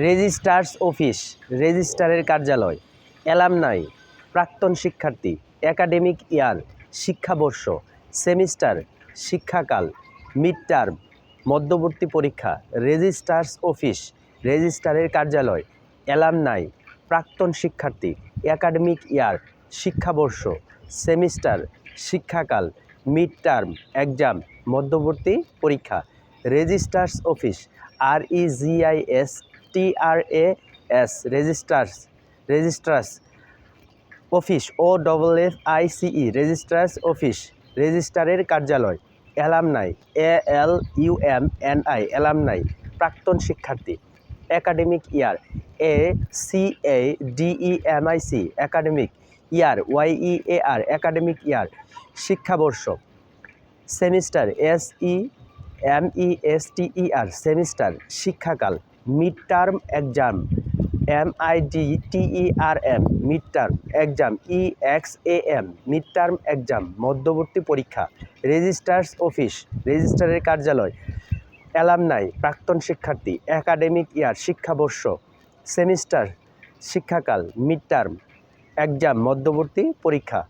রেজিস্ট্রার্স office, রেজিস্ট্রারের কার্যালয়, alumni, প্রাক্তন শিক্ষার্থী, একাডেমিক ইয়ার, শিক্ষাবর্ষ, সেমিস্টার, শিক্ষাকাল, মিড টার্ম, মধ্যবর্তী পরীক্ষা। রেজিস্ট্রার্স অফিস, রেজিস্ট্রারের কার্যালয়, অ্যালামনাই, প্রাক্তন শিক্ষার্থী, একাডেমিক ইয়ার, শিক্ষাবর্ষ, সেমিস্টার, শিক্ষাকাল, মিড টার্ম, এক্সাম, মধ্যবর্তী পরীক্ষা। Registrar's office, REGISTRAS, registrar's office, OFFICE, registrar's office, রেজিস্ট্রারের কার্যালয়, অ্যালামনাই, ALUMNI, অ্যালামনাই, প্রাক্তন শিক্ষার্থী, academic year, ACADEMIC, academic year, YEAR, academic year, শিক্ষাবর্ষ, সেমিস্টার, SEMESTER, সেমিস্টার, শিক্ষাকাল, mid term exam, MIDTERM, mid term exam, EXAM, mid term exam, মধ্যবর্তী পরীক্ষা। Registrar's office, রেজিস্ট্রারের কার্যালয়, অ্যালামনাই, প্রাক্তন শিক্ষার্থী, একাডেমিক ইয়ার, শিক্ষাবর্ষ, সেমিস্টার, শিক্ষাকাল, মিড টার্ম এক্সাম, মধ্যবর্তী পরীক্ষা।